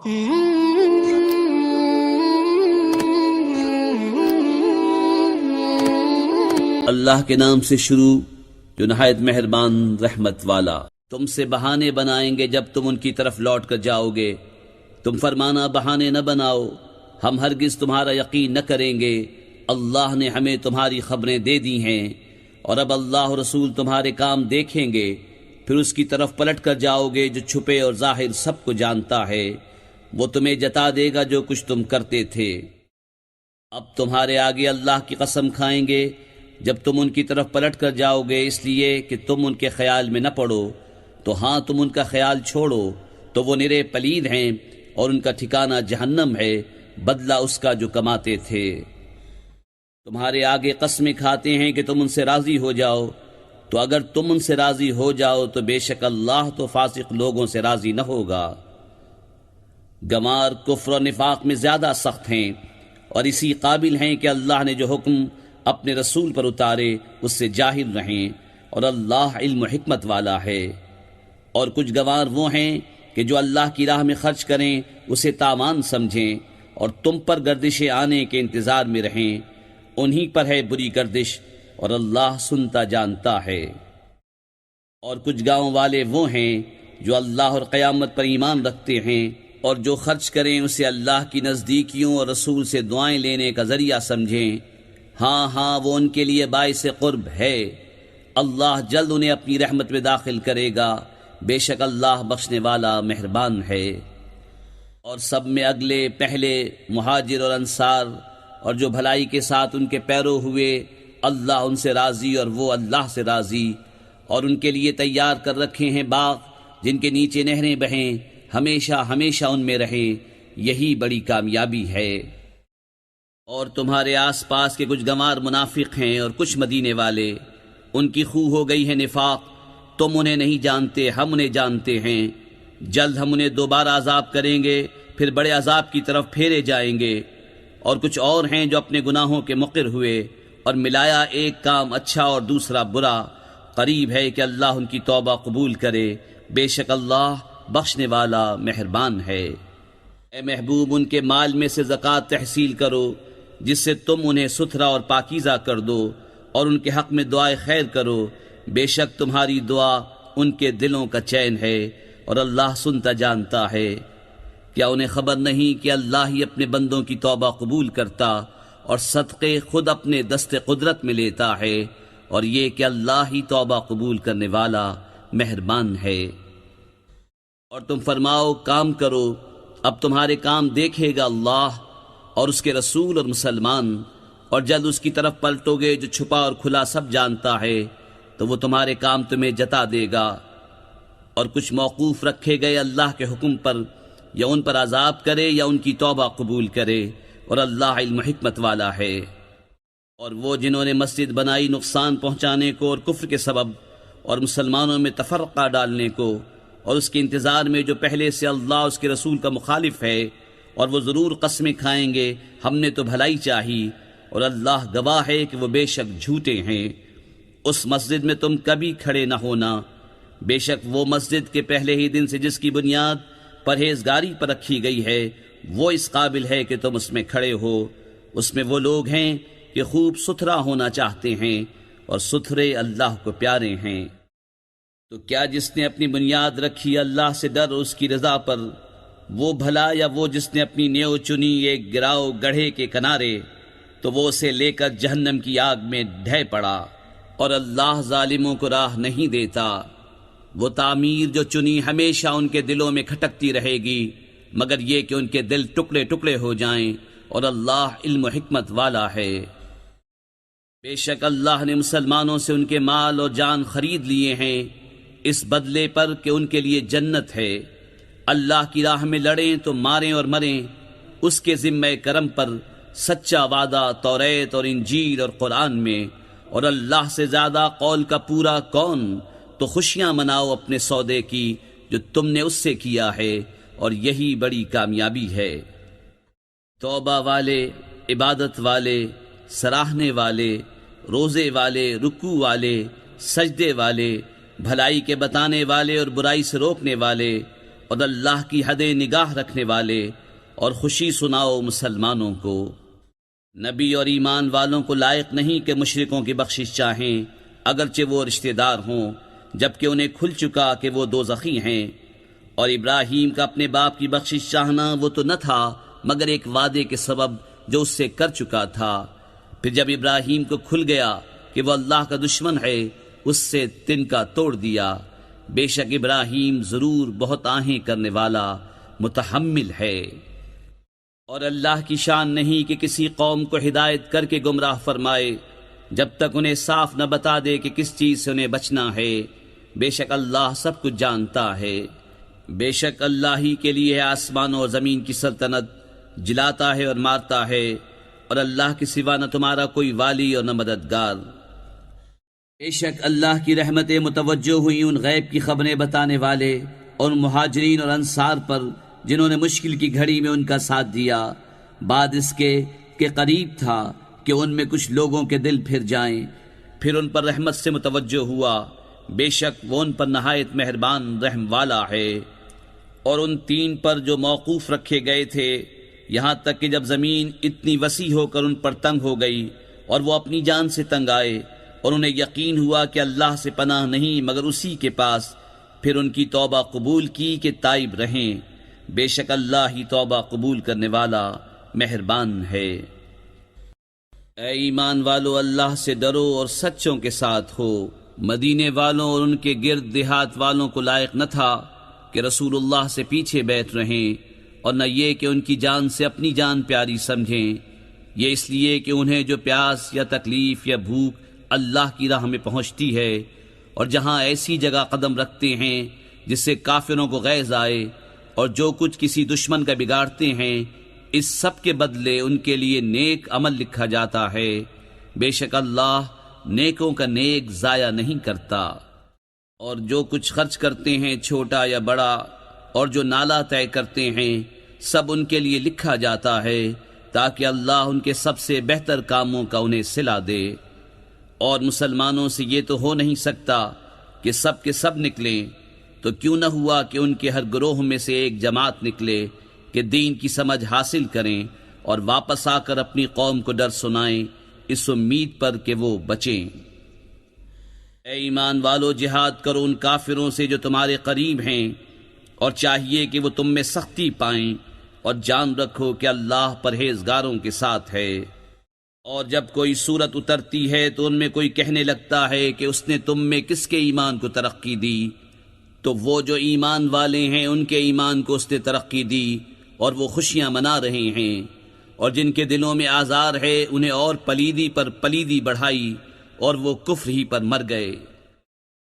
اللہ کے نام سے شروع جو نہایت مہربان رحمت والا۔ تم سے بہانے بنائیں گے جب تم ان کی طرف لوٹ کر جاؤ گے، تم فرمانا بہانے نہ بناؤ، ہم ہرگز تمہارا یقین نہ کریں گے، اللہ نے ہمیں تمہاری خبریں دے دی ہیں، اور اب اللہ و رسول تمہارے کام دیکھیں گے، پھر اس کی طرف پلٹ کر جاؤ گے جو چھپے اور ظاہر سب کو جانتا ہے، وہ تمہیں جتا دے گا جو کچھ تم کرتے تھے۔ اب تمہارے آگے اللہ کی قسم کھائیں گے جب تم ان کی طرف پلٹ کر جاؤ گے، اس لیے کہ تم ان کے خیال میں نہ پڑو، تو ہاں تم ان کا خیال چھوڑو تو وہ نرے پلید ہیں اور ان کا ٹھکانہ جہنم ہے، بدلہ اس کا جو کماتے تھے۔ تمہارے آگے قسمیں کھاتے ہیں کہ تم ان سے راضی ہو جاؤ، تو اگر تم ان سے راضی ہو جاؤ تو بے شک اللہ تو فاسق لوگوں سے راضی نہ ہوگا۔ گمار کفر و نفاق میں زیادہ سخت ہیں اور اسی قابل ہیں کہ اللہ نے جو حکم اپنے رسول پر اتارے اس سے جاہل رہیں، اور اللہ علم و حکمت والا ہے۔ اور کچھ گوار وہ ہیں کہ جو اللہ کی راہ میں خرچ کریں اسے تاوان سمجھیں اور تم پر گردش آنے کے انتظار میں رہیں، انہی پر ہے بری گردش، اور اللہ سنتا جانتا ہے۔ اور کچھ گاؤں والے وہ ہیں جو اللہ اور قیامت پر ایمان رکھتے ہیں، اور جو خرچ کریں اسے اللہ کی نزدیکیوں اور رسول سے دعائیں لینے کا ذریعہ سمجھیں، ہاں ہاں وہ ان کے لیے باعث قرب ہے، اللہ جلد انہیں اپنی رحمت میں داخل کرے گا، بے شک اللہ بخشنے والا مہربان ہے۔ اور سب میں اگلے پہلے مہاجر اور انصار اور جو بھلائی کے ساتھ ان کے پیرو ہوئے، اللہ ان سے راضی اور وہ اللہ سے راضی، اور ان کے لیے تیار کر رکھے ہیں باغ جن کے نیچے نہریں بہیں، ہمیشہ ہمیشہ ان میں رہیں، یہی بڑی کامیابی ہے۔ اور تمہارے آس پاس کے کچھ گنوار منافق ہیں اور کچھ مدینے والے، ان کی خو ہو گئی ہے نفاق، تم انہیں نہیں جانتے، ہم انہیں جانتے ہیں، جلد ہم انہیں دوبارہ عذاب کریں گے، پھر بڑے عذاب کی طرف پھیرے جائیں گے۔ اور کچھ اور ہیں جو اپنے گناہوں کے مقر ہوئے اور ملایا ایک کام اچھا اور دوسرا برا، قریب ہے کہ اللہ ان کی توبہ قبول کرے، بے شک اللہ بخشنے والا مہربان ہے۔ اے محبوب ان کے مال میں سے زکوٰۃ تحصیل کرو جس سے تم انہیں ستھرا اور پاکیزہ کر دو، اور ان کے حق میں دعائے خیر کرو، بے شک تمہاری دعا ان کے دلوں کا چین ہے، اور اللہ سنتا جانتا ہے۔ کیا انہیں خبر نہیں کہ اللہ ہی اپنے بندوں کی توبہ قبول کرتا اور صدقے خود اپنے دست قدرت میں لیتا ہے، اور یہ کہ اللہ ہی توبہ قبول کرنے والا مہربان ہے۔ اور تم فرماؤ کام کرو، اب تمہارے کام دیکھے گا اللہ اور اس کے رسول اور مسلمان، اور جلد اس کی طرف پلٹو گے جو چھپا اور کھلا سب جانتا ہے، تو وہ تمہارے کام تمہیں جتا دے گا۔ اور کچھ موقوف رکھے گئے اللہ کے حکم پر، یا ان پر عذاب کرے یا ان کی توبہ قبول کرے، اور اللہ علم و حکمت والا ہے۔ اور وہ جنہوں نے مسجد بنائی نقصان پہنچانے کو اور کفر کے سبب، اور مسلمانوں میں تفرقہ ڈالنے کو، اور اس کے انتظار میں جو پہلے سے اللہ اس کے رسول کا مخالف ہے، اور وہ ضرور قسمیں کھائیں گے ہم نے تو بھلائی چاہی، اور اللہ گواہ ہے کہ وہ بے شک جھوٹے ہیں۔ اس مسجد میں تم کبھی کھڑے نہ ہونا، بے شک وہ مسجد کے پہلے ہی دن سے جس کی بنیاد پرہیزگاری پر رکھی گئی ہے، وہ اس قابل ہے کہ تم اس میں کھڑے ہو۔ اس میں وہ لوگ ہیں کہ خوب ستھرا ہونا چاہتے ہیں، اور ستھرے اللہ کو پیارے ہیں۔ تو کیا جس نے اپنی بنیاد رکھی اللہ سے ڈر اس کی رضا پر، وہ بھلا یا وہ جس نے اپنی نیو چنی ایک گراؤ گڑھے کے کنارے، تو وہ اسے لے کر جہنم کی آگ میں ڈھہ پڑا، اور اللہ ظالموں کو راہ نہیں دیتا۔ وہ تعمیر جو چنی ہمیشہ ان کے دلوں میں کھٹکتی رہے گی، مگر یہ کہ ان کے دل ٹکڑے ٹکڑے ہو جائیں، اور اللہ علم و حکمت والا ہے۔ بے شک اللہ نے مسلمانوں سے ان کے مال اور جان خرید لیے ہیں، اس بدلے پر کہ ان کے لیے جنت ہے۔ اللہ کی راہ میں لڑیں تو ماریں اور مریں، اس کے ذمہ کرم پر سچا وعدہ توریت اور انجیل اور قرآن میں، اور اللہ سے زیادہ قول کا پورا کون؟ تو خوشیاں مناؤ اپنے سودے کی جو تم نے اس سے کیا ہے، اور یہی بڑی کامیابی ہے۔ توبہ والے، عبادت والے، سراہنے والے، روزے والے، رکوع والے، سجدے والے، بھلائی کے بتانے والے اور برائی سے روکنے والے، اور اللہ کی حد نگاہ رکھنے والے، اور خوشی سناؤ مسلمانوں کو۔ نبی اور ایمان والوں کو لائق نہیں کہ مشرکوں کی بخشش چاہیں، اگرچہ وہ رشتہ دار ہوں، جبکہ انہیں کھل چکا کہ وہ دوزخی ہیں۔ اور ابراہیم کا اپنے باپ کی بخشش چاہنا وہ تو نہ تھا مگر ایک وعدے کے سبب جو اس سے کر چکا تھا۔ پھر جب ابراہیم کو کھل گیا کہ وہ اللہ کا دشمن ہے، اس سے تنکا توڑ دیا۔ بے شک ابراہیم ضرور بہت آہیں کرنے والا متحمل ہے۔ اور اللہ کی شان نہیں کہ کسی قوم کو ہدایت کر کے گمراہ فرمائے جب تک انہیں صاف نہ بتا دے کہ کس چیز سے انہیں بچنا ہے۔ بے شک اللہ سب کچھ جانتا ہے۔ بے شک اللہ ہی کے لیے ہے آسمانوں اور زمین کی سلطنت، جلاتا ہے اور مارتا ہے، اور اللہ کے سوا نہ تمہارا کوئی والی اور نہ مددگار۔ بے شک اللہ کی رحمتیں متوجہ ہوئی ان غیب کی خبریں بتانے والے اور مہاجرین اور انصار پر جنہوں نے مشکل کی گھڑی میں ان کا ساتھ دیا، بعد اس کے کہ قریب تھا کہ ان میں کچھ لوگوں کے دل پھر جائیں، پھر ان پر رحمت سے متوجہ ہوا۔ بے شک وہ ان پر نہایت مہربان رحم والا ہے۔ اور ان تین پر جو موقوف رکھے گئے تھے، یہاں تک کہ جب زمین اتنی وسیع ہو کر ان پر تنگ ہو گئی اور وہ اپنی جان سے تنگ آئے، اور انہیں یقین ہوا کہ اللہ سے پناہ نہیں مگر اسی کے پاس، پھر ان کی توبہ قبول کی کہ تائب رہیں۔ بے شک اللہ ہی توبہ قبول کرنے والا مہربان ہے۔ اے ایمان والو، اللہ سے ڈرو اور سچوں کے ساتھ ہو۔ مدینے والوں اور ان کے گرد دیہات والوں کو لائق نہ تھا کہ رسول اللہ سے پیچھے بیٹھ رہیں، اور نہ یہ کہ ان کی جان سے اپنی جان پیاری سمجھیں، یہ اس لیے کہ انہیں جو پیاس یا تکلیف یا بھوک اللہ کی راہ میں پہنچتی ہے، اور جہاں ایسی جگہ قدم رکھتے ہیں جس سے کافروں کو غیظ آئے، اور جو کچھ کسی دشمن کا بگاڑتے ہیں، اس سب کے بدلے ان کے لیے نیک عمل لکھا جاتا ہے۔ بے شک اللہ نیکوں کا نیک ضائع نہیں کرتا۔ اور جو کچھ خرچ کرتے ہیں چھوٹا یا بڑا، اور جو نالا طے کرتے ہیں، سب ان کے لیے لکھا جاتا ہے، تاکہ اللہ ان کے سب سے بہتر کاموں کا انہیں صلہ دے۔ اور مسلمانوں سے یہ تو ہو نہیں سکتا کہ سب کے سب نکلیں، تو کیوں نہ ہوا کہ ان کے ہر گروہ میں سے ایک جماعت نکلے کہ دین کی سمجھ حاصل کریں اور واپس آ کر اپنی قوم کو ڈر سنائیں، اس امید پر کہ وہ بچیں۔ اے ایمان والو، جہاد کرو ان کافروں سے جو تمہارے قریب ہیں، اور چاہیے کہ وہ تم میں سختی پائیں، اور جان رکھو کہ اللہ پرہیزگاروں کے ساتھ ہے۔ اور جب کوئی صورت اترتی ہے تو ان میں کوئی کہنے لگتا ہے کہ اس نے تم میں کس کے ایمان کو ترقی دی؟ تو وہ جو ایمان والے ہیں ان کے ایمان کو اس نے ترقی دی، اور وہ خوشیاں منا رہے ہیں۔ اور جن کے دلوں میں آزار ہے انہیں اور پلیدی پر پلیدی بڑھائی، اور وہ کفر ہی پر مر گئے۔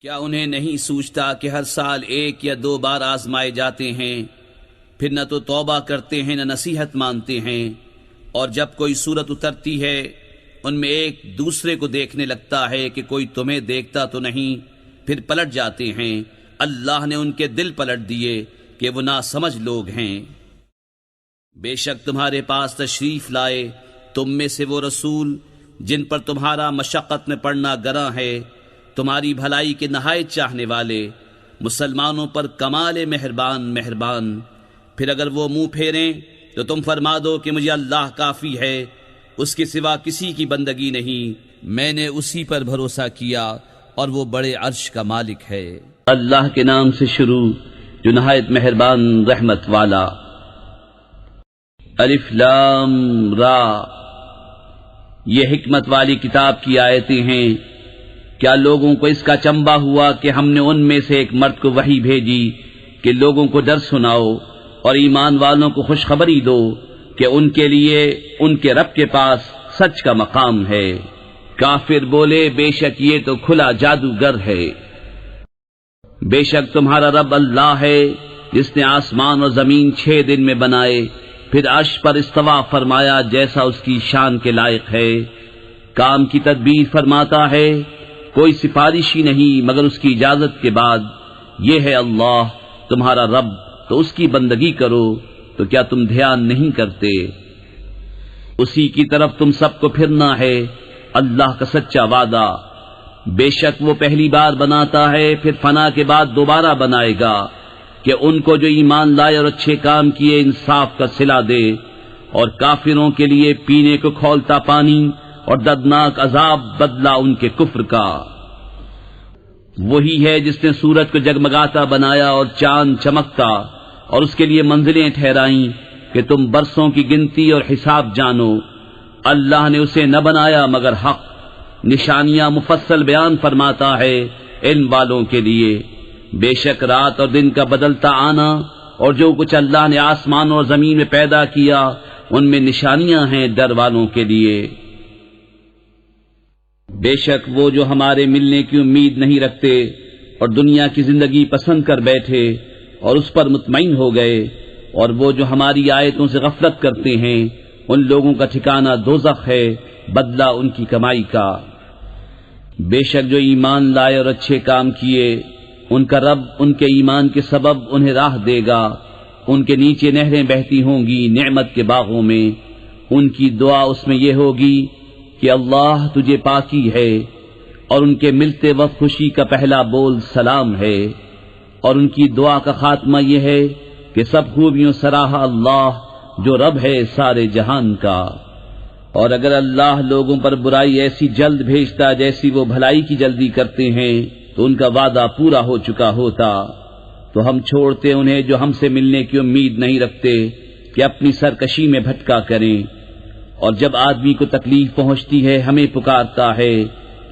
کیا انہیں نہیں سوچتا کہ ہر سال 1 یا 2 بار آزمائے جاتے ہیں، پھر نہ تو توبہ کرتے ہیں نہ نصیحت مانتے ہیں؟ اور جب کوئی صورت اترتی ہے ان میں ایک دوسرے کو دیکھنے لگتا ہے کہ کوئی تمہیں دیکھتا تو نہیں، پھر پلٹ جاتے ہیں۔ اللہ نے ان کے دل پلٹ دیے کہ وہ ناسمجھ لوگ ہیں۔ بے شک تمہارے پاس تشریف لائے تم میں سے وہ رسول جن پر تمہارا مشقت میں پڑنا گراں ہے، تمہاری بھلائی کے نہایت چاہنے والے، مسلمانوں پر کمال مہربان۔ پھر اگر وہ منہ پھیریں تو تم فرما دو کہ مجھے اللہ کافی ہے، اس کے سوا کسی کی بندگی نہیں، میں نے اسی پر بھروسہ کیا، اور وہ بڑے عرش کا مالک ہے۔ اللہ کے نام سے شروع جو نہایت مہربان رحمت والا۔ الف لام را، یہ حکمت والی کتاب کی آیتیں ہیں۔ کیا لوگوں کو اس کا چنبا ہوا کہ ہم نے ان میں سے ایک مرد کو وحی بھیجی کہ لوگوں کو ڈر سناؤ اور ایمان والوں کو خوشخبری دو کہ ان کے لیے ان کے رب کے پاس سچ کا مقام ہے۔ کافر بولے بے شک یہ تو کھلا جادوگر ہے۔ بے شک تمہارا رب اللہ ہے جس نے آسمان اور زمین 6 دن میں بنائے، پھر عرش پر استوا فرمایا جیسا اس کی شان کے لائق ہے۔ کام کی تدبیر فرماتا ہے، کوئی سفارشی نہیں مگر اس کی اجازت کے بعد۔ یہ ہے اللہ تمہارا رب، تو اس کی بندگی کرو، تو کیا تم دھیان نہیں کرتے؟ اسی کی طرف تم سب کو پھرنا ہے، اللہ کا سچا وعدہ۔ بے شک وہ پہلی بار بناتا ہے پھر فنا کے بعد دوبارہ بنائے گا، کہ ان کو جو ایمان لائے اور اچھے کام کیے انصاف کا صلہ دے، اور کافروں کے لیے پینے کو کھولتا پانی اور دردناک عذاب بدلہ ان کے کفر کا۔ وہی ہے جس نے سورج کو جگمگاتا بنایا اور چاند چمکتا، اور اس کے لیے منزلیں ٹھہرائیں کہ تم برسوں کی گنتی اور حساب جانو۔ اللہ نے اسے نہ بنایا مگر حق، نشانیاں مفصل بیان فرماتا ہے علم والوں کے لیے۔ بے شک رات اور دن کا بدلتا آنا اور جو کچھ اللہ نے آسمان اور زمین میں پیدا کیا ان میں نشانیاں ہیں ڈر والوں کے لیے۔ بے شک وہ جو ہمارے ملنے کی امید نہیں رکھتے اور دنیا کی زندگی پسند کر بیٹھے اور اس پر مطمئن ہو گئے، اور وہ جو ہماری آیتوں سے غفلت کرتے ہیں، ان لوگوں کا ٹھکانہ دوزخ ہے، بدلہ ان کی کمائی کا۔ بے شک جو ایمان لائے اور اچھے کام کیے، ان کا رب ان کے ایمان کے سبب انہیں راہ دے گا، ان کے نیچے نہریں بہتی ہوں گی نعمت کے باغوں میں۔ ان کی دعا اس میں یہ ہوگی کہ اللہ تجھے پاکی ہے، اور ان کے ملتے وقت خوشی کا پہلا بول سلام ہے، اور ان کی دعا کا خاتمہ یہ ہے کہ سب خوبیوں سراہا اللہ جو رب ہے سارے جہان کا۔ اور اگر اللہ لوگوں پر برائی ایسی جلد بھیجتا جیسی وہ بھلائی کی جلدی کرتے ہیں تو ان کا وعدہ پورا ہو چکا ہوتا، تو ہم چھوڑتے انہیں جو ہم سے ملنے کی امید نہیں رکھتے کہ اپنی سرکشی میں بھٹکا کریں۔ اور جب آدمی کو تکلیف پہنچتی ہے ہمیں پکارتا ہے،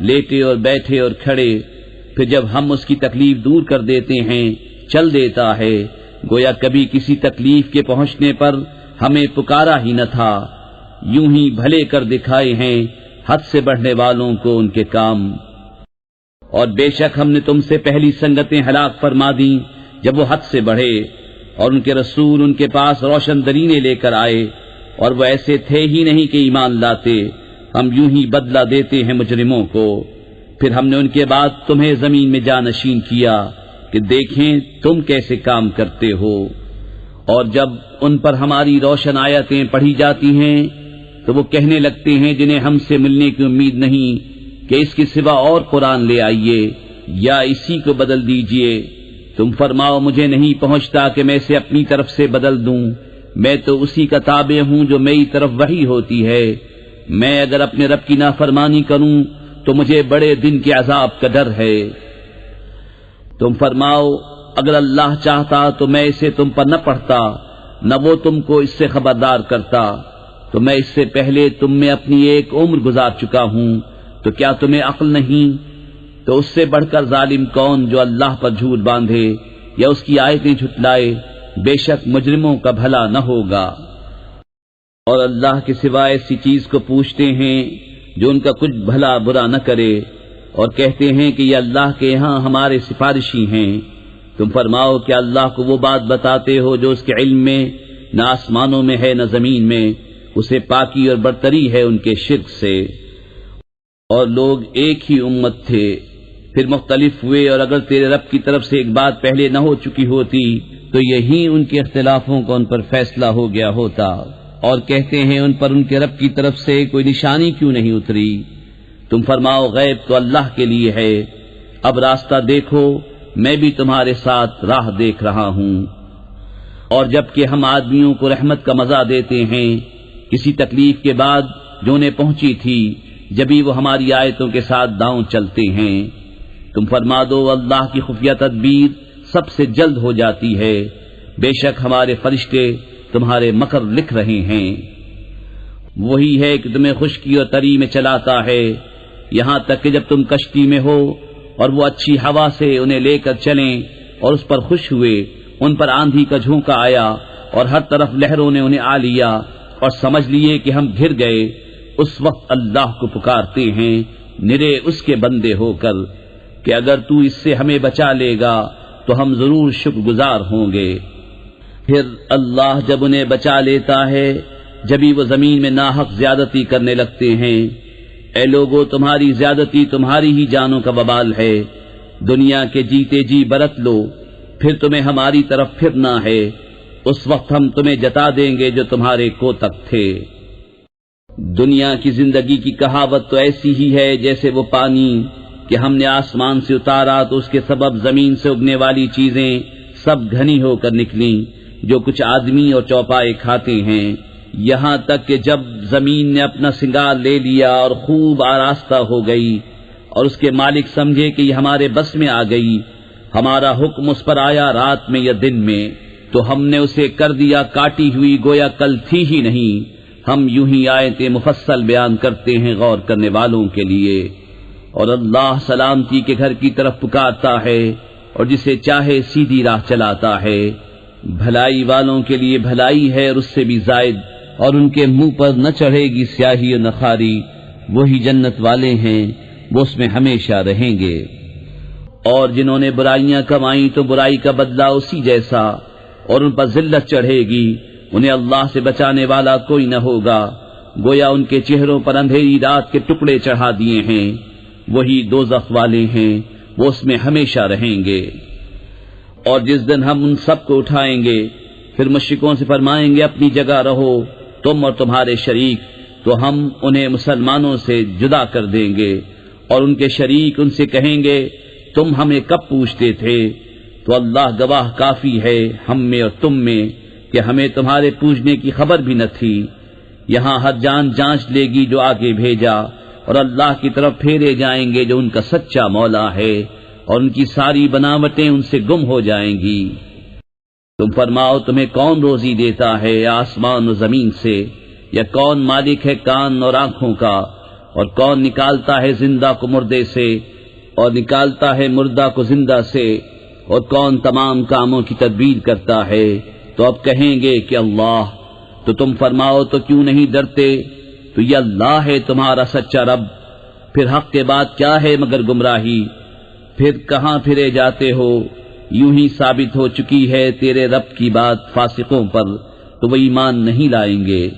لیٹے اور بیٹھے اور کھڑے، پھر جب ہم اس کی تکلیف دور کر دیتے ہیں چل دیتا ہے، گویا کبھی کسی تکلیف کے پہنچنے پر ہمیں پکارا ہی نہ تھا۔ یوں ہی بھلے کر دکھائے ہیں حد سے بڑھنے والوں کو ان کے کام۔ اور بے شک ہم نے تم سے پہلی سنگتیں ہلاک فرما دیں جب وہ حد سے بڑھے، اور ان کے رسول ان کے پاس روشن درینے لے کر آئے، اور وہ ایسے تھے ہی نہیں کہ ایمان لاتے۔ ہم یوں ہی بدلہ دیتے ہیں مجرموں کو۔ پھر ہم نے ان کے بعد تمہیں زمین میں جانشین کیا کہ دیکھیں تم کیسے کام کرتے ہو۔ اور جب ان پر ہماری روشن آیتیں پڑھی جاتی ہیں تو وہ کہنے لگتے ہیں جنہیں ہم سے ملنے کی امید نہیں کہ اس کے سوا اور قرآن لے آئیے یا اسی کو بدل دیجئے۔ تم فرماؤ مجھے نہیں پہنچتا کہ میں اسے اپنی طرف سے بدل دوں، میں تو اسی کا تابع ہوں جو میری طرف وحی ہوتی ہے۔ میں اگر اپنے رب کی نافرمانی کروں تو مجھے بڑے دن کے عذاب کا ڈر ہے۔ تم فرماؤ اگر اللہ چاہتا تو میں اسے تم پر نہ پڑھتا، نہ وہ تم کو اس سے خبردار کرتا، تو میں اس سے پہلے تم میں اپنی ایک عمر گزار چکا ہوں، تو کیا تمہیں عقل نہیں؟ تو اس سے بڑھ کر ظالم کون جو اللہ پر جھوٹ باندھے یا اس کی آیتیں جھٹلائے؟ بے شک مجرموں کا بھلا نہ ہوگا۔ اور اللہ کے سوا ایسی چیز کو پوچھتے ہیں جو ان کا کچھ بھلا برا نہ کرے، اور کہتے ہیں کہ یہ اللہ کے یہاں ہمارے سفارشی ہیں۔ تم فرماؤ کہ اللہ کو وہ بات بتاتے ہو جو اس کے علم میں نہ آسمانوں میں ہے نہ زمین میں، اسے پاکی اور برتری ہے ان کے شرک سے۔ اور لوگ ایک ہی امت تھے، پھر مختلف ہوئے، اور اگر تیرے رب کی طرف سے ایک بات پہلے نہ ہو چکی ہوتی تو یہی ان کے اختلافوں کا ان پر فیصلہ ہو گیا ہوتا۔ اور کہتے ہیں ان پر ان کے رب کی طرف سے کوئی نشانی کیوں نہیں اتری؟ تم فرماؤ غیب تو اللہ کے لیے ہے، اب راستہ دیکھو، میں بھی تمہارے ساتھ راہ دیکھ رہا ہوں۔ اور جبکہ ہم آدمیوں کو رحمت کا مزہ دیتے ہیں کسی تکلیف کے بعد جو انہیں پہنچی تھی، جبھی وہ ہماری آیتوں کے ساتھ داؤں چلتے ہیں۔ تم فرما دو اللہ کی خفیہ تدبیر سب سے جلد ہو جاتی ہے، بے شک ہمارے فرشتے تمہارے مکر لکھ رہے ہیں۔ وہی ہے کہ تمہیں خشکی اور تری میں چلاتا ہے، یہاں تک کہ جب تم کشتی میں ہو اور وہ اچھی ہوا سے انہیں لے کر چلیں اور اس پر خوش ہوئے، ان پر آندھی کا جھونکا آیا اور ہر طرف لہروں نے انہیں آ لیا اور سمجھ لیے کہ ہم گر گئے، اس وقت اللہ کو پکارتے ہیں نرے اس کے بندے ہو کر کہ اگر تو اس سے ہمیں بچا لے گا تو ہم ضرور شکر گزار ہوں گے۔ پھر اللہ جب انہیں بچا لیتا ہے جبھی وہ زمین میں ناحق زیادتی کرنے لگتے ہیں۔ اے لوگو تمہاری زیادتی تمہاری ہی جانوں کا وبال ہے، دنیا کے جیتے جی برت لو، پھر تمہیں ہماری طرف پھرنا ہے، اس وقت ہم تمہیں جتا دیں گے جو تمہارے کوتک تھے۔ دنیا کی زندگی کی کہاوت تو ایسی ہی ہے جیسے وہ پانی کہ ہم نے آسمان سے اتارا تو اس کے سبب زمین سے اگنے والی چیزیں سب گھنی ہو کر نکلیں جو کچھ آدمی اور چوپائے کھاتے ہیں، یہاں تک کہ جب زمین نے اپنا سنگار لے لیا اور خوب آراستہ ہو گئی اور اس کے مالک سمجھے کہ یہ ہمارے بس میں آ گئی، ہمارا حکم اس پر آیا رات میں یا دن میں، تو ہم نے اسے کر دیا کاٹی ہوئی گویا کل تھی ہی نہیں۔ ہم یوں ہی آیتیں مفصل بیان کرتے ہیں غور کرنے والوں کے لیے۔ اور اللہ سلامتی کے گھر کی طرف پکارتا ہے اور جسے چاہے سیدھی راہ چلاتا ہے، بھلائی والوں کے لیے بھلائی ہے اور اس سے بھی زائد، اور ان کے منہ پر نہ چڑھے گی سیاہی اور نخاری، وہی جنت والے ہیں، وہ اس میں ہمیشہ رہیں گے۔ اور جنہوں نے برائیاں کمائیں تو برائی کا بدلہ اسی جیسا، اور ان پر ذلت چڑھے گی، انہیں اللہ سے بچانے والا کوئی نہ ہوگا، گویا ان کے چہروں پر اندھیری رات کے ٹکڑے چڑھا دیے ہیں، وہی دوزخ والے ہیں، وہ اس میں ہمیشہ رہیں گے۔ اور جس دن ہم ان سب کو اٹھائیں گے، پھر مشرکوں سے فرمائیں گے اپنی جگہ رہو تم اور تمہارے شریک، تو ہم انہیں مسلمانوں سے جدا کر دیں گے، اور ان کے شریک ان سے کہیں گے تم ہمیں کب پوچھتے تھے؟ تو اللہ گواہ کافی ہے ہم میں اور تم میں کہ ہمیں تمہارے پوجنے کی خبر بھی نہ تھی۔ یہاں ہر جان جانچ لے گی جو آگے بھیجا، اور اللہ کی طرف پھیرے جائیں گے جو ان کا سچا مولا ہے، اور ان کی ساری بناوٹیں ان سے گم ہو جائیں گی۔ تم فرماؤ تمہیں کون روزی دیتا ہے آسمان و زمین سے، یا کون مالک ہے کان اور آنکھوں کا، اور کون نکالتا ہے زندہ کو مردے سے اور نکالتا ہے مردہ کو زندہ سے، اور کون تمام کاموں کی تدبیر کرتا ہے؟ تو اب کہیں گے کہ اللہ۔ تو تم فرماؤ تو کیوں نہیں ڈرتے؟ تو یہ اللہ ہے تمہارا سچا رب، پھر حق کے بعد کیا ہے مگر گمراہی؟ پھر کہاں پھرے جاتے ہو؟ یوں ہی ثابت ہو چکی ہے تیرے رب کی بات فاسقوں پر، تو وہ ایمان نہیں لائیں گے۔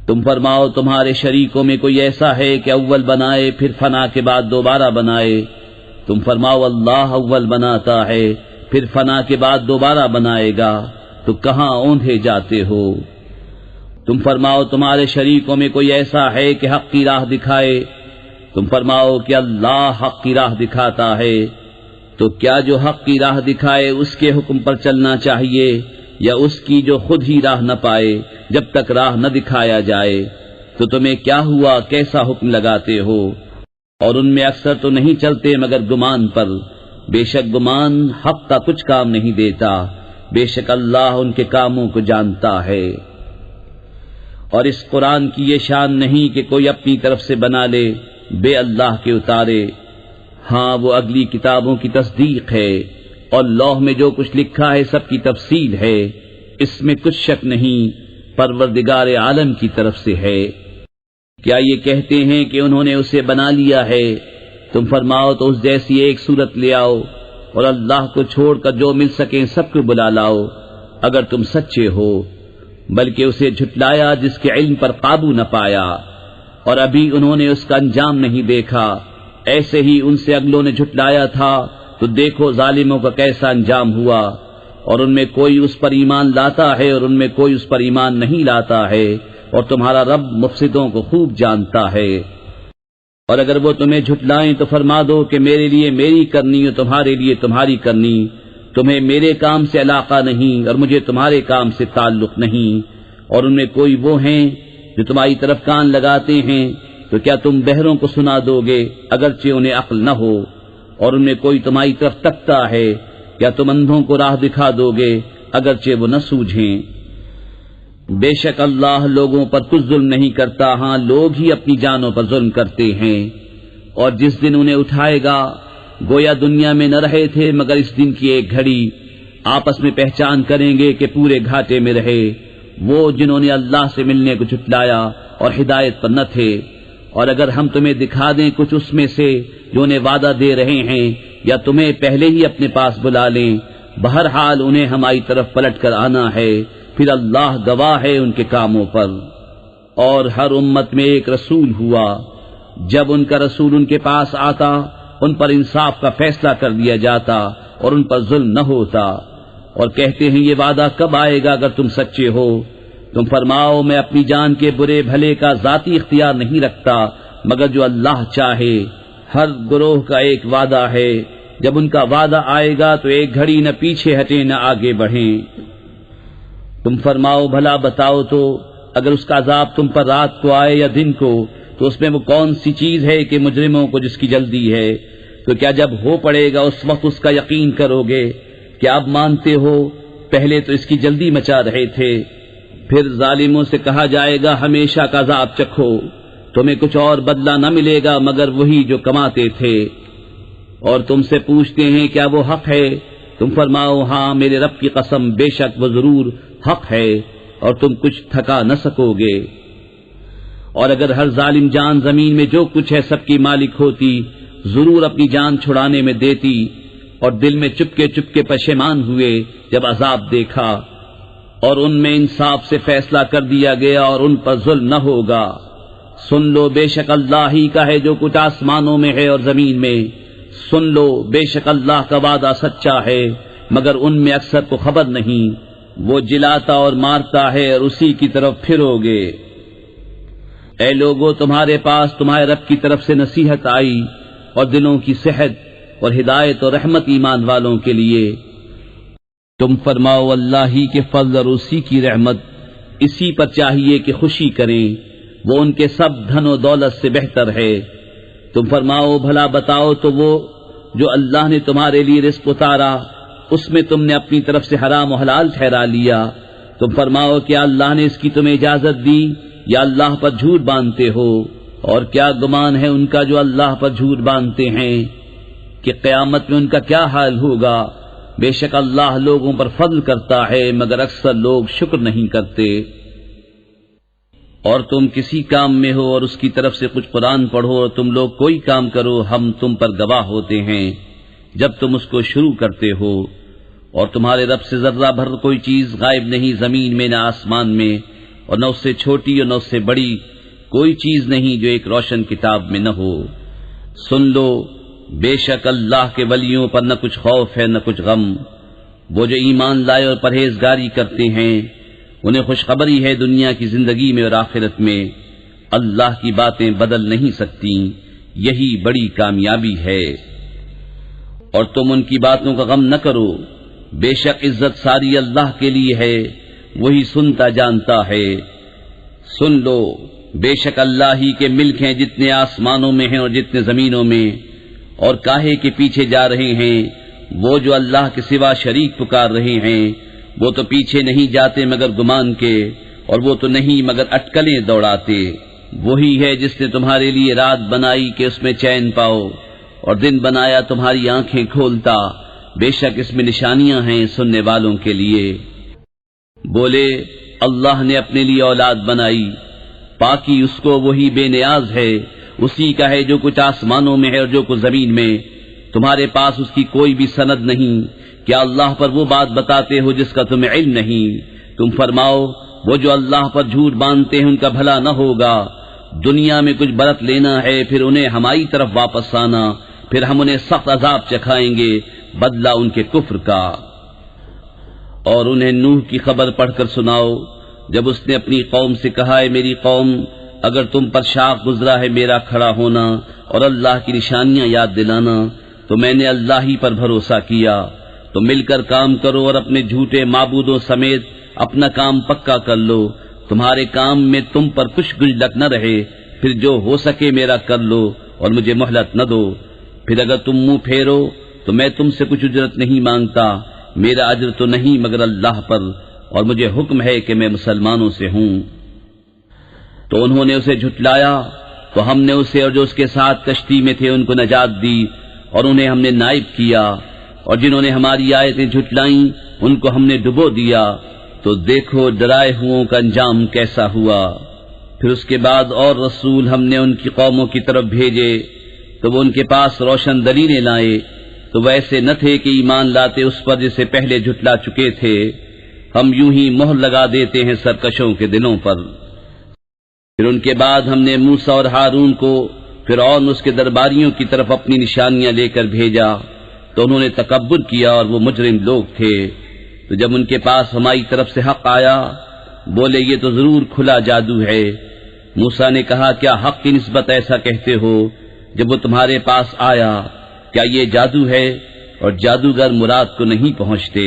تم فرماؤ تمہارے شریکوں میں کوئی ایسا ہے کہ اول بنائے پھر فنا کے بعد دوبارہ بنائے؟ تم فرماؤ اللہ اول بناتا ہے پھر فنا کے بعد دوبارہ بنائے گا، تو کہاں اوندھے جاتے ہو؟ تم فرماؤ تمہارے شریکوں میں کوئی ایسا ہے کہ حق کی راہ دکھائے؟ تم فرماؤ کہ اللہ حق کی راہ دکھاتا ہے، تو کیا جو حق کی راہ دکھائے اس کے حکم پر چلنا چاہیے، یا اس کی جو خود ہی راہ نہ پائے جب تک راہ نہ دکھایا جائے؟ تو تمہیں کیا ہوا، کیسا حکم لگاتے ہو؟ اور ان میں اکثر تو نہیں چلتے مگر گمان پر، بے شک گمان حق کا کچھ کام نہیں دیتا، بے شک اللہ ان کے کاموں کو جانتا ہے۔ اور اس قرآن کی یہ شان نہیں کہ کوئی اپنی طرف سے بنا لے بے اللہ کے اتارے، ہاں وہ اگلی کتابوں کی تصدیق ہے، اور لوح میں جو کچھ لکھا ہے سب کی تفصیل ہے، اس میں کچھ شک نہیں، پروردگار عالم کی طرف سے ہے۔ کیا یہ کہتے ہیں کہ انہوں نے اسے بنا لیا ہے؟ تم فرماؤ تو اس جیسی ایک صورت لے آؤ، اور اللہ کو چھوڑ کر جو مل سکیں سب کو بلا لاؤ اگر تم سچے ہو، بلکہ اسے جھٹلایا جس کے علم پر قابو نہ پایا، اور ابھی انہوں نے اس کا انجام نہیں دیکھا۔ ایسے ہی ان سے اگلوں نے جھٹلایا تھا، تو دیکھو ظالموں کا کیسا انجام ہوا۔ اور ان میں کوئی اس پر ایمان لاتا ہے اور ان میں کوئی اس پر ایمان نہیں لاتا ہے، اور تمہارا رب مفسدوں کو خوب جانتا ہے۔ اور اگر وہ تمہیں جھٹلائیں تو فرما دو کہ میرے لیے میری کرنی اور تمہارے لیے تمہاری کرنی، تمہیں میرے کام سے علاقہ نہیں اور مجھے تمہارے کام سے تعلق نہیں۔ اور ان میں کوئی وہ ہیں جو تمہاری طرف کان لگاتے ہیں، تو کیا تم بہروں کو سنا دو گے اگرچہ انہیں عقل نہ ہو؟ اور ان میں کوئی تمہاری طرف تکتا ہے، کیا تم اندھوں کو راہ دکھا دو گے اگرچہ وہ نہ سوجھیں؟ بے شک اللہ لوگوں پر کچھ ظلم نہیں کرتا، ہاں لوگ ہی اپنی جانوں پر ظلم کرتے ہیں۔ اور جس دن انہیں اٹھائے گا گویا دنیا میں نہ رہے تھے مگر اس دن کی ایک گھڑی، آپس میں پہچان کریں گے کہ پورے گھاٹے میں رہے وہ جنہوں نے اللہ سے ملنے کو جھٹلایا اور ہدایت پر نہ تھے۔ اور اگر ہم تمہیں دکھا دیں کچھ اس میں سے جو انہیں وعدہ دے رہے ہیں، یا تمہیں پہلے ہی اپنے پاس بلا لیں، بہرحال انہیں ہماری طرف پلٹ کر آنا ہے، پھر اللہ گواہ ہے ان کے کاموں پر۔ اور ہر امت میں ایک رسول ہوا، جب ان کا رسول ان کے پاس آتا ان پر انصاف کا فیصلہ کر دیا جاتا اور ان پر ظلم نہ ہوتا۔ اور کہتے ہیں یہ وعدہ کب آئے گا اگر تم سچے ہو؟ تم فرماؤ میں اپنی جان کے برے بھلے کا ذاتی اختیار نہیں رکھتا مگر جو اللہ چاہے، ہر گروہ کا ایک وعدہ ہے جب ان کا وعدہ آئے گا تو ایک گھڑی نہ پیچھے ہٹیں نہ آگے بڑھیں۔ تم فرماؤ بھلا بتاؤ تو اگر اس کا عذاب تم پر رات کو آئے یا دن کو تو اس میں وہ کون سی چیز ہے کہ مجرموں کو جس کی جلدی ہے؟ تو کیا جب ہو پڑے گا اس وقت اس کا یقین کرو گے؟ کیا اب مانتے ہو؟ پہلے تو اس کی جلدی مچا رہے تھے۔ پھر ظالموں سے کہا جائے گا ہمیشہ کا عذاب چکھو، تمہیں کچھ اور بدلہ نہ ملے گا مگر وہی جو کماتے تھے۔ اور تم سے پوچھتے ہیں کیا وہ حق ہے؟ تم فرماؤ ہاں میرے رب کی قسم بے شک وہ ضرور حق ہے اور تم کچھ تھکا نہ سکو گے۔ اور اگر ہر ظالم جان زمین میں جو کچھ ہے سب کی مالک ہوتی ضرور اپنی جان چھڑانے میں دیتی، اور دل میں چپکے چپکے پشیمان ہوئے جب عذاب دیکھا، اور ان میں انصاف سے فیصلہ کر دیا گیا اور ان پر ظلم نہ ہوگا۔ سن لو بے شک اللہ ہی کا ہے جو کچھ آسمانوں میں ہے اور زمین میں، سن لو بے شک اللہ کا وعدہ سچا ہے مگر ان میں اکثر کو خبر نہیں۔ وہ جلاتا اور مارتا ہے اور اسی کی طرف پھرو گے۔ اے لوگو تمہارے پاس تمہارے رب کی طرف سے نصیحت آئی اور دلوں کی صحت اور ہدایت اور رحمت ایمان والوں کے لیے۔ تم فرماؤ اللہ ہی کے فضل اور اسی کی رحمت، اسی پر چاہیے کہ خوشی کریں، وہ ان کے سب دھن و دولت سے بہتر ہے۔ تم فرماؤ بھلا بتاؤ تو وہ جو اللہ نے تمہارے لیے رزق اتارا اس میں تم نے اپنی طرف سے حرام و حلال ٹھہرا لیا، تم فرماؤ کیا اللہ نے اس کی تمہیں اجازت دی یا اللہ پر جھوٹ باندھتے ہو؟ اور کیا گمان ہے ان کا جو اللہ پر جھوٹ باندھتے ہیں کہ قیامت میں ان کا کیا حال ہوگا؟ بے شک اللہ لوگوں پر فضل کرتا ہے مگر اکثر لوگ شکر نہیں کرتے۔ اور تم کسی کام میں ہو اور اس کی طرف سے کچھ قرآن پڑھو اور تم لوگ کوئی کام کرو، ہم تم پر گواہ ہوتے ہیں جب تم اس کو شروع کرتے ہو۔ اور تمہارے رب سے ذرہ بھر کوئی چیز غائب نہیں زمین میں نہ آسمان میں، اور نہ اس سے چھوٹی اور نہ اس سے بڑی کوئی چیز نہیں جو ایک روشن کتاب میں نہ ہو۔ سن لو بے شک اللہ کے ولیوں پر نہ کچھ خوف ہے نہ کچھ غم، وہ جو ایمان لائے اور پرہیزگاری کرتے ہیں انہیں خوشخبری ہے دنیا کی زندگی میں اور آخرت میں، اللہ کی باتیں بدل نہیں سکتی، یہی بڑی کامیابی ہے۔ اور تم ان کی باتوں کا غم نہ کرو، بے شک عزت ساری اللہ کے لیے ہے، وہی سنتا جانتا ہے۔ سن لو بے شک اللہ ہی کے ملک ہیں جتنے آسمانوں میں ہیں اور جتنے زمینوں میں، اور کاہے کے پیچھے جا رہے ہیں وہ جو اللہ کے سوا شریک پکار رہے ہیں، وہ تو پیچھے نہیں جاتے مگر گمان کے، اور وہ تو نہیں مگر اٹکلیں دوڑاتے۔ وہی ہے جس نے تمہارے لیے رات بنائی کہ اس میں چین پاؤ، اور دن بنایا تمہاری آنکھیں کھولتا، بے شک اس میں نشانیاں ہیں سننے والوں کے لیے۔ بولے اللہ نے اپنے لیے اولاد بنائی، پاکی اس کو وہی بے نیاز ہے، اسی کا ہے جو کچھ آسمانوں میں ہے اور جو کچھ زمین میں، تمہارے پاس اس کی کوئی بھی سند نہیں، کیا اللہ پر وہ بات بتاتے ہو جس کا تمہیں علم نہیں؟ تم فرماؤ وہ جو اللہ پر جھوٹ باندھتے ہیں ان کا بھلا نہ ہوگا، دنیا میں کچھ برت لینا ہے پھر انہیں ہماری طرف واپس آنا، پھر ہم انہیں سخت عذاب چکھائیں گے بدلہ ان کے کفر کا۔ اور انہیں نوح کی خبر پڑھ کر سناؤ جب اس نے اپنی قوم سے کہا ہے میری قوم اگر تم پر شاخ گزرا ہے میرا کھڑا ہونا اور اللہ کی نشانیاں یاد دلانا تو میں نے اللہ ہی پر بھروسہ کیا، تو مل کر کام کرو اور اپنے جھوٹے معبودوں سمیت اپنا کام پکا کر لو، تمہارے کام میں تم پر کچھ گنجلک نہ رہے، پھر جو ہو سکے میرا کر لو اور مجھے مہلت نہ دو، پھر اگر تم منہ پھیرو تو میں تم سے کچھ اجرت نہیں مانگتا، میرا اجر تو نہیں مگر اللہ پر، اور مجھے حکم ہے کہ میں مسلمانوں سے ہوں۔ تو انہوں نے اسے جھٹلایا تو ہم نے اسے اور جو اس کے ساتھ کشتی میں تھے ان کو نجات دی، اور انہیں ہم نے نائب کیا، اور جنہوں نے ہماری آیتیں جھٹلائیں ان کو ہم نے ڈبو دیا، تو دیکھو ڈرائے ہوں کا انجام کیسا ہوا۔ پھر اس کے بعد اور رسول ہم نے ان کی قوموں کی طرف بھیجے تو وہ ان کے پاس روشن دلیلیں لائے، تو ویسے نہ تھے کہ ایمان لاتے اس پر جسے پہلے جھٹلا چکے تھے، ہم یوں ہی مہر لگا دیتے ہیں سرکشوں کے دلوں پر۔ پھر ان کے بعد ہم نے موسیٰ اور ہارون کو فرعون اس کے درباریوں کی طرف اپنی نشانیاں لے کر بھیجا، تو انہوں نے تکبر کیا اور وہ مجرم لوگ تھے، تو جب ان کے پاس ہماری طرف سے حق آیا بولے یہ تو ضرور کھلا جادو ہے۔ موسیٰ نے کہا کیا حق کی نسبت ایسا کہتے ہو جب وہ تمہارے پاس آیا؟ کیا یہ جادو ہے اور جادوگر مراد کو نہیں پہنچتے؟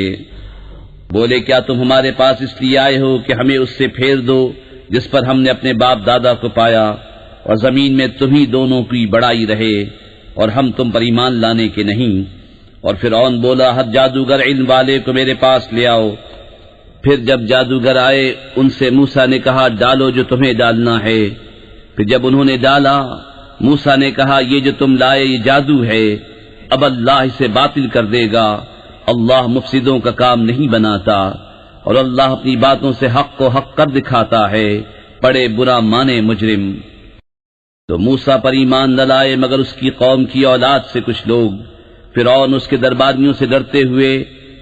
بولے کیا تم ہمارے پاس اس لیے آئے ہو کہ ہمیں اس سے پھیر دو جس پر ہم نے اپنے باپ دادا کو پایا، اور زمین میں تمہیں دونوں کی بڑائی رہے اور ہم تم پر ایمان لانے کے نہیں؟ اور فرعون بولا ہر جادوگر علم والے کو میرے پاس لے آؤ۔ پھر جب جادوگر آئے ان سے موسیٰ نے کہا ڈالو جو تمہیں ڈالنا ہے۔ پھر جب انہوں نے ڈالا، موسیٰ نے کہا یہ جو تم لائے یہ جادو ہے، اب اللہ اسے باطل کر دے گا۔ اللہ مفسدوں کا کام نہیں بناتا، اور اللہ اپنی باتوں سے حق کو حق کر دکھاتا ہے، بڑے برا مانے مجرم۔ تو موسیٰ پر ایمان نہ لائے مگر اس کی قوم کی اولاد سے کچھ لوگ۔ فرعون اس کے درباریوں سے ڈرتے ہوئے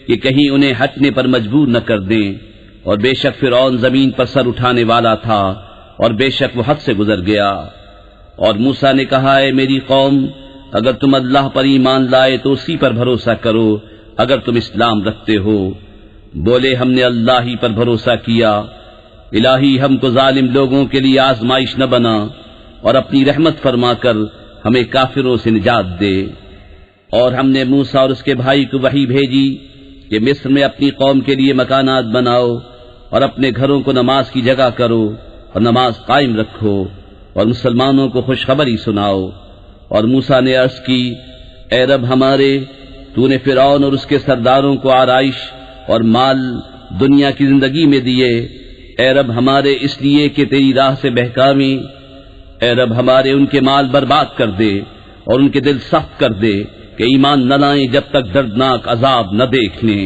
کہ کہیں انہیں ہٹنے پر مجبور نہ کر دیں، اور بے شک فرعون زمین پر سر اٹھانے والا تھا، اور بے شک وہ حد سے گزر گیا۔ اور موسیٰ نے کہا ہے میری قوم، اگر تم اللہ پر ایمان لائے تو اسی پر بھروسہ کرو اگر تم اسلام رکھتے ہو۔ بولے ہم نے اللہ ہی پر بھروسہ کیا، الہی ہم کو ظالم لوگوں کے لیے آزمائش نہ بنا، اور اپنی رحمت فرما کر ہمیں کافروں سے نجات دے۔ اور ہم نے موسیٰ اور اس کے بھائی کو وحی بھیجی کہ مصر میں اپنی قوم کے لیے مکانات بناؤ، اور اپنے گھروں کو نماز کی جگہ کرو اور نماز قائم رکھو، اور مسلمانوں کو خوشخبری سناؤ۔ اور موسیٰ نے عرض کی اے رب ہمارے، تو نے فرعون اور اس کے سرداروں کو آرائش اور مال دنیا کی زندگی میں دیے، اے رب ہمارے اس لیے کہ تیری راہ سے بہکاویں، اے رب ہمارے ان کے مال برباد کر دے اور ان کے دل سخت کر دے کہ ایمان نہ لائیں جب تک دردناک عذاب نہ دیکھ لیں۔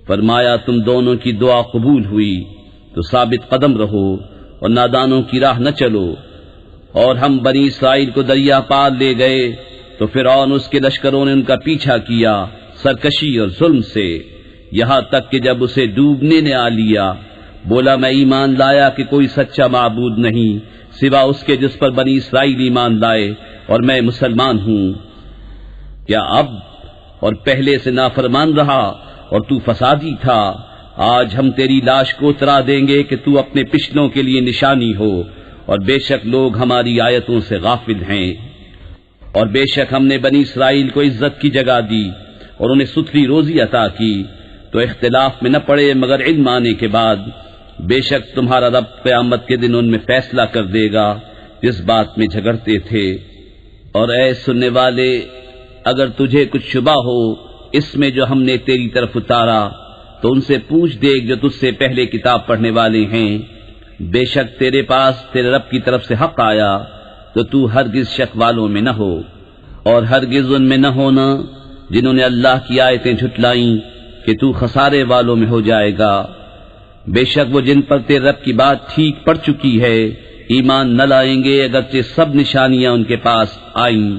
فرمایا تم دونوں کی دعا قبول ہوئی تو ثابت قدم رہو اور نادانوں کی راہ نہ چلو۔ اور ہم بنی اسرائیل کو دریا پار لے گئے تو فرعون اس کے لشکروں نے ان کا پیچھا کیا سرکشی اور ظلم سے، یہاں تک کہ جب اسے ڈوبنے نے آ لیا، بولا میں ایمان لایا کہ کوئی سچا معبود نہیں سوا اس کے جس پر بنی اسرائیل ایمان لائے، اور میں مسلمان ہوں۔ کیا اب اور پہلے سے نافرمان رہا اور تو فسادی تھا؟ آج ہم تیری لاش کو اترا دیں گے کہ تو اپنے پچھلوں کے لیے نشانی ہو، اور بے شک لوگ ہماری آیتوں سے غافل ہیں۔ اور بے شک ہم نے بنی اسرائیل کو عزت کی جگہ دی اور انہیں ستھری روزی عطا کی، تو اختلاف میں نہ پڑے مگر علم آنے کے بعد۔ بے شک تمہارا رب قیامت کے دن ان میں فیصلہ کر دے گا جس بات میں جھگڑتے تھے۔ اور اے سننے والے، اگر تجھے کچھ شبہ ہو اس میں جو ہم نے تیری طرف اتارا تو ان سے پوچھ دیکھ جو تجھ سے پہلے کتاب پڑھنے والے ہیں، بے شک تیرے پاس تیرے رب کی طرف سے حق آیا، تو تو ہرگز شک والوں میں نہ ہو، اور ہرگز ان میں نہ ہونا جنہوں نے اللہ کی آیتیں جھٹلائیں کہ تو خسارے والوں میں ہو جائے گا۔ بے شک وہ جن پر تیرے رب کی بات ٹھیک پڑ چکی ہے ایمان نہ لائیں گے اگرچہ سب نشانیاں ان کے پاس آئیں،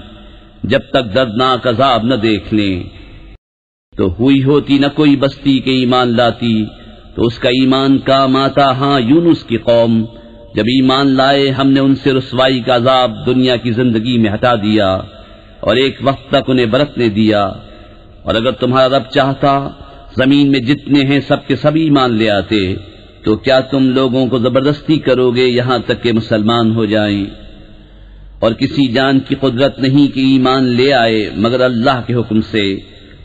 جب تک دردناک عذاب نہ دیکھ لیں۔ تو ہوئی ہوتی نہ کوئی بستی کے ایمان لاتی تو اس کا ایمان کام آتا، ہاں یونس کی قوم جب ایمان لائے ہم نے ان سے رسوائی کا عذاب دنیا کی زندگی میں ہٹا دیا اور ایک وقت تک انہیں برتنے دیا۔ اور اگر تمہارا رب چاہتا زمین میں جتنے ہیں سب کے سب ایمان لے آتے، تو کیا تم لوگوں کو زبردستی کرو گے یہاں تک کہ مسلمان ہو جائیں؟ اور کسی جان کی قدرت نہیں کہ ایمان لے آئے مگر اللہ کے حکم سے،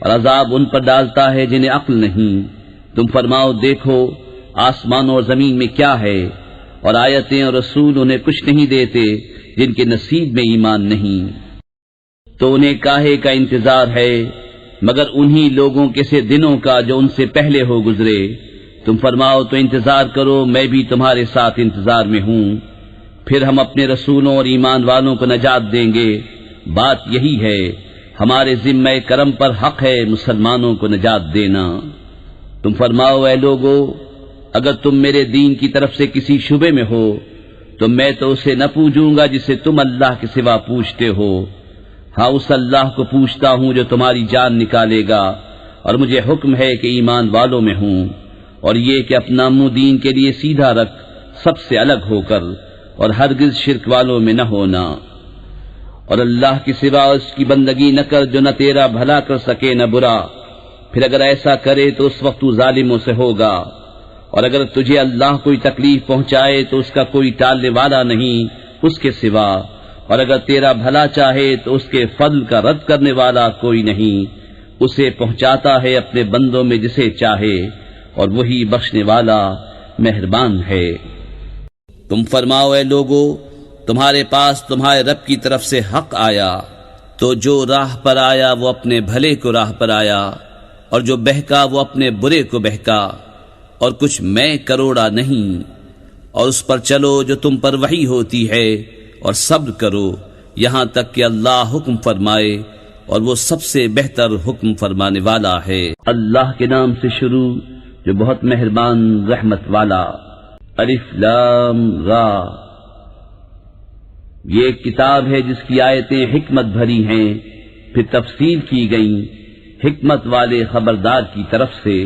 اور عذاب ان پر ڈالتا ہے جنہیں عقل نہیں۔ تم فرماؤ دیکھو آسمانوں اور زمین میں کیا ہے، اور آیتیں اور رسول انہیں کچھ نہیں دیتے جن کے نصیب میں ایمان نہیں۔ تو انہیں کاہے کا انتظار ہے مگر انہی لوگوں کے سے دنوں کا جو ان سے پہلے ہو گزرے۔ تم فرماؤ تو انتظار کرو، میں بھی تمہارے ساتھ انتظار میں ہوں، پھر ہم اپنے رسولوں اور ایمان والوں کو نجات دیں گے۔ بات یہی ہے، ہمارے ذمہ کرم پر حق ہے مسلمانوں کو نجات دینا۔ تم فرماؤ اے لوگو، اگر تم میرے دین کی طرف سے کسی شبے میں ہو تو میں تو اسے نہ پوجوں گا جسے تم اللہ کے سوا پوچھتے ہو، ہاں اس اللہ کو پوچھتا ہوں جو تمہاری جان نکالے گا، اور مجھے حکم ہے کہ ایمان والوں میں ہوں، اور یہ کہ اپنا منہ دین کے لیے سیدھا رکھ سب سے الگ ہو کر، اور ہرگز شرک والوں میں نہ ہونا، اور اللہ کے سوا اس کی بندگی نہ کر جو نہ تیرا بھلا کر سکے نہ برا، پھر اگر ایسا کرے تو اس وقت تو ظالموں سے ہوگا، اور اگر تجھے اللہ کوئی تکلیف پہنچائے تو اس کا کوئی ٹالنے والا نہیں اس کے سوا، اور اگر تیرا بھلا چاہے تو اس کے فضل کا رد کرنے والا کوئی نہیں، اسے پہنچاتا ہے اپنے بندوں میں جسے چاہے، اور وہی بخشنے والا مہربان ہے۔ تم فرماؤ اے لوگو، تمہارے پاس تمہارے رب کی طرف سے حق آیا، تو جو راہ پر آیا وہ اپنے بھلے کو راہ پر آیا، اور جو بہکا وہ اپنے برے کو بہکا، اور کچھ میں کروڑا نہیں، اور اس پر چلو جو تم پر وحی ہوتی ہے، اور صبر کرو یہاں تک کہ اللہ حکم فرمائے، اور وہ سب سے بہتر حکم فرمانے والا ہے۔ اللہ کے نام سے شروع جو بہت مہربان رحمت والا۔ الف لام را، یہ ایک کتاب ہے جس کی آیتیں حکمت بھری ہیں، پھر تفصیل کی گئیں حکمت والے خبردار کی طرف سے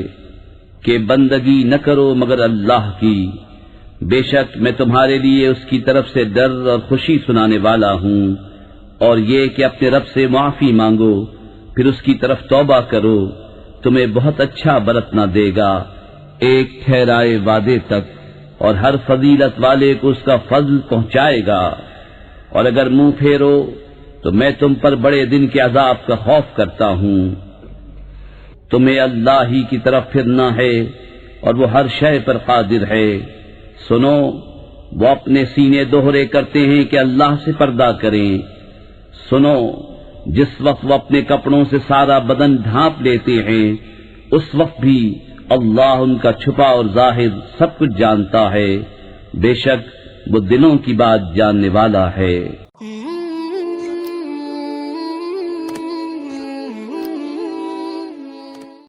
کہ بندگی نہ کرو مگر اللہ کی، بے شک میں تمہارے لیے اس کی طرف سے ڈر اور خوشی سنانے والا ہوں، اور یہ کہ اپنے رب سے معافی مانگو، پھر اس کی طرف توبہ کرو، تمہیں بہت اچھا برتنا دے گا ایک ٹھہرائے وعدے تک، اور ہر فضیلت والے کو اس کا فضل پہنچائے گا، اور اگر منہ پھیرو تو میں تم پر بڑے دن کے عذاب کا خوف کرتا ہوں۔ تمہیں اللہ ہی کی طرف پھرنا ہے، اور وہ ہر شے پر قادر ہے۔ سنو، وہ اپنے سینے دوہرے کرتے ہیں کہ اللہ سے پردہ کریں۔ سنو، جس وقت وہ اپنے کپڑوں سے سارا بدن ڈھانپ لیتے ہیں، اس وقت بھی اللہ ان کا چھپا اور ظاہر سب کچھ جانتا ہے، بے شک وہ دلوں کی بات جاننے والا ہے۔